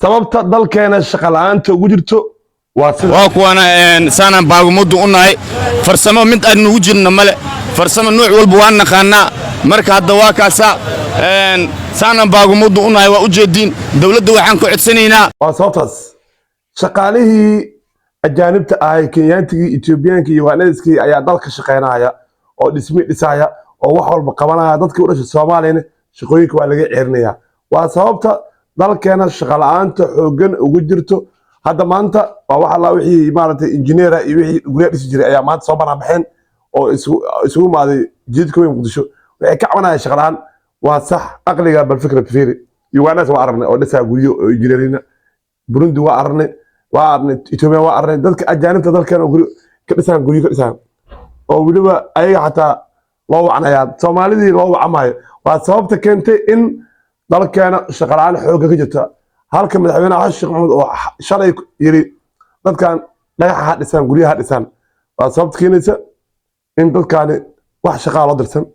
sababta dalkeena shaqo la'aanta ugu jirto waa sida waa kuwana saanaan baagumadu u nahay farsamo mid aan ugu jirno male farsamo nooc walba waan naqaanaa marka hadda waa kaasa saanaan baagumadu u nahay waa u jeedin dawladda waxaan ku codsanaynaa waa sababtaas shaqaalihii ajaanibta ah Kenyaantigii Ethiopiankii iyo Ugandaiskii ayaa dalka shaqeynaya oo dhisaya oo wax walba qabanaya dadkii u dhashay Soomaaliyeed shaqooyinka waa laga ceerinaya waa sababta dalkeena shaqo la'aanta xoogan ugu jirto hadda maanta waa waxa la wixii maaragtay engineer iyo wixii guriga dhisi jiray ayaa maanta soo banaanbaxeen oo isugu maaday jidka weyn Muqdisho waxay ka cabanayaan shaqo la'aan waa sax aqliga bal fikra fiiri Ugandais waa aragnay oo dhisa guriyo oo engineerina Burundi waa aragnay Ethiopia waa aragnay dadka ajaanibta dalkeena guri ka dhisan guriyo ka dhisan oo waliba ayaga xataa loo wacnaya Soomaalidii loo wacmayo waa sababta keentay in dalkeena shaqo la'aan xooga ka jirta halka madaxweynaha Xasan Sheekh Maxamuud oo shalay yiri dadkan dhagaxa dhisan guriyaha dhisan waa sababta keenaysa in dadkan wax shaqo loo dirsan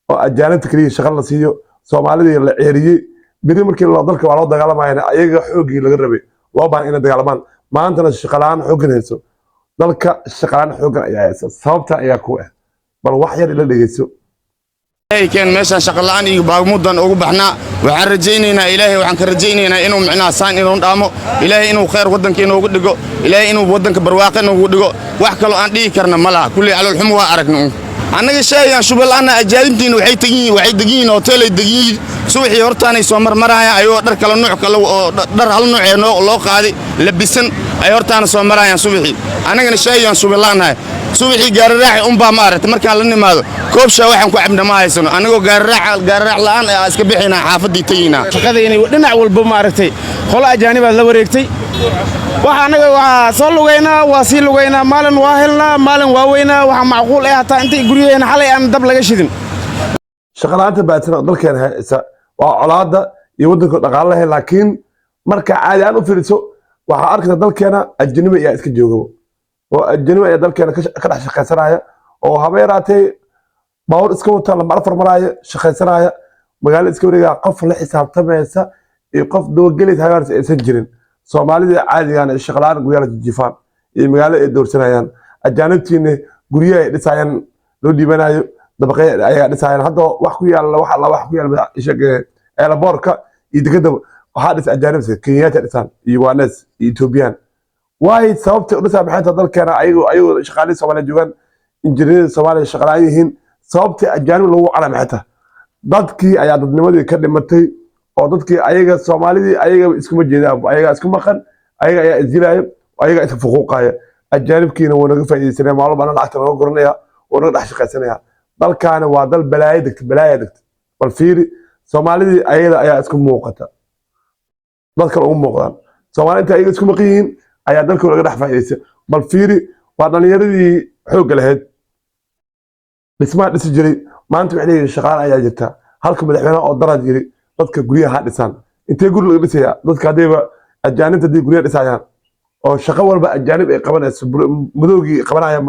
oo ajaanibta kaliya shaqo la siiyo Soomaalidii la ceeriyay biri markii loo dalka waa loo dagaalamayna ayaga xoogii laga rabay loo baahan in dagaalamaan maantana shaqo la'aan xoogan hayso dalka shaqo la'aan xoogan ayaa haysa sababta ayaa ku ah bal wax yar ila dhageyso كان ماشان شغلان iyo baagmudan ugu baxnaa waxaan rajaynaynaa ilaahay waxaan ka rajaynaynaa inuu micnaa saan inuu dhaamo ilaahay inuu khayr wadankeena ugu dhigo ilaahay inuu wadanka barwaaqo ugu dhigo wax kale aan dhigi karna malaha kulli calool xumo waa aragnaa annaga sheeyaan shubalaana ajaanibtiin waxay degiin hotel ay degiin suuxii hortaanay soo marmarayaan ayoo dhar kala nooc kale oo dhar hal nooc loo qaaday labisan ay hortaana soo marayaan suuxii annagana sheeyaan shubalaana suuxii gaarraaci baa ma aragtay markaan la nimaado koobsha waxaan ku cabna ma haysano anagoo gaarraac la'aan iska bixinaa xaafadii tagina shaqadeena dhinac walba ma aragtay qolo ajaanib la wareegtay waxa anaga waa soo lugaynaa waa sii lugaynaa maalin waa helnaa maalin waa weynaa waxa macquul ah hataa inta guriyeena xalay aan dab laga shidin shaqo la'aanta baatana dalkeena haysa waa colaada iyo wadanka dhaqaalaha laakiin marka caadi aan u fiiriso waxa arkaysa dalkeena ajnabi ayaa iska jooga oo ajnabi ayaa dalkeena ka dhex shaqaysanaya oo habeeraatay باور اسكو تاع لما عرف المرايا شخيسنايا مقال اسكو ريغا قف لا حسابتميسا اي قف دو غليت هاغارس اي سنجرين سوماليدي عادي يعني شغلان غويا جيفان اي مقال اي دورسنايان اجانبتين غوريا اي دسايان لو ديبانايو دبقي ايا دسايان هدا wax ku yaala wax alla wax ku yaala ishaga ee boorka iyo digada waxa dhis ajaanibta Kenyaata dhisan iyo Ugandais Ethiopian way sababta u dhisaa baxanta dalkeena ayagu shaqaale Soomaaliya joogan injineer Soomaaliya shaqaalayihiin sababta ajaanib lagu calaamata dadkii ayaa dadnimadii ka dhimatay oo dadkii ayaga Soomaalidii ayaga iskuma jeedaan ayaga isku maqan ayaga ayaa isjilaayo ayaga iska fuquuqaya ajaanibkiina wuu naga faa'iideysanaya maalmo baan lacagta laga goranaya oo naga dhex shaqaysanaya dalkaana waa dal balaayo degta bal fiiri Soomaalidii ayaga ayaa isku muuqata dadka ugu muuqdaan Soomaalida ayaga isku maqan ayaa dalka laga dhex faa'iideysay bal fiiri waa dhalinyaradii xoog lahayd dhismaha dhisi jiray maanta waxay leeyihiin shaqaale ayaa jirta halka madaxweynaha oo darad yiri dadka guryaha dhisan intee guri laga dhisaya dadka hadayba ajaanibta hadii guryaha dhisayaan oo shaqo walba ajaanib ay qabanayso madowgii qabanaya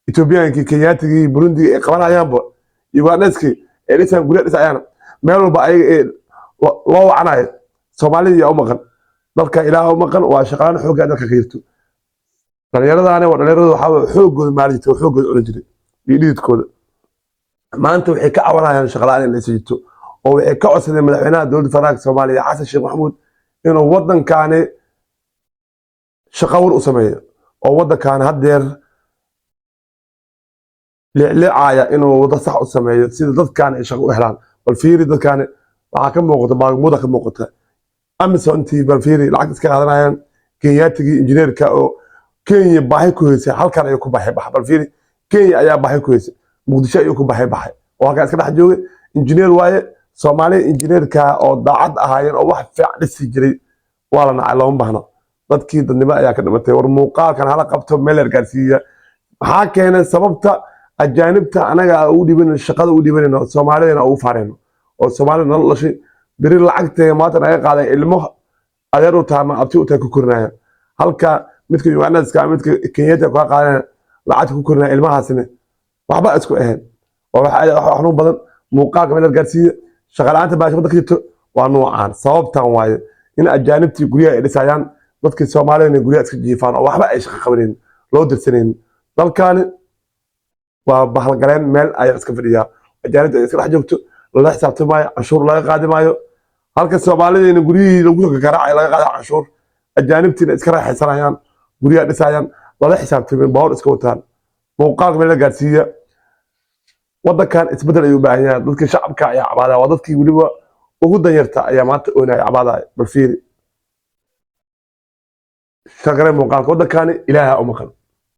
Ethiopiankii Kenyaatigii Burundi ay qabanayaanba Ugandaiskii ay dhisayaan guryaha dhisayaan meel walba ayaga loo wacnayo Soomaalida u maqan dalka ilaaha u maqan waa shaqaale xoogga dalka ka jirto dhalinyaradaana waa dhalinyarada waxa xoogooda maalinta xoogooda u jiray dhididkooda maanta waxay ka cawanayaan shaqo la'aan in la siito oo waxay ka codsadeen madaxweynaha dowladda federaalka Soomaaliya Xasan Sheekh Maxamuud inuu wadankaani shaqo war u sameeyo oo wadankaani hadeer leecaya inuu wada sax u sameeyo sida dadkan ay shaqo u helaan bal fiiri dadkan waxa ka muuqata baagmuda ka muuqata Amazon bal fiiri lacag iska qaadanayaan Kenyaatigi injineerka oo Kenya baahi ku heysay halkan ay ku baahi bal fiiri Kenya ayaa baahi ku heysay Muqdisho ayuu ku baahi oo halka iska dhex joogay injineer waaye Soomaali injineerka oo daacad ahaayeen oo wax fiican dhisi jiray waa la nacay loo baahna dadkii dadnimo ayaa ka dhimatay war muuqaalkan hala qabto meel gaarsiiya maxaa keenay sababta ajaanibta anaga u dhiban shaqada u dhibanayno Soomaaliyana ugu faareyno oo Soomaalina la lashay biri lacagta maanta ay qaaday ilmo adeer u taama abti u tahay ku kornaya halka midka Ugandaiska midka Kenyaata ka qaadanaya lacag ku kornaa ilmahaasina waxba isku ahayn wax badan muuqaalka meel gaarsiiya shaqalaanta baashada ka jirto waa noocaan sababtan waaye in ajaanibtii guryaha ay dhisayaan dadkii soomaalida guryaha iska jiifaan oo waxba ay shaqo qabaneen loo dirsaneen dalkaani waa bahalgaleen meel ayaa iska fadhiyaa ajaanibta ay iska dhex joogto lala xisaabtamaayo canshuur laga qaadi maayo halka soomaalida guryihii lagu garaacay laga qaada canshuur ajaanibtiina iska raaxaysanayaan guryaha dhisayaan lala xisaabtameen baawar iska wataan muuqaalka meel la gaarsiiya waddankan isbedel ayuu u baahan yahay dadkii shacabka ayaa cabaadaya waa dadkii weliba ugu danyarta ayaa maanta oonaya cabaadaya bal fiiri shaqare muuqaalka waddankani ilaaha u maqan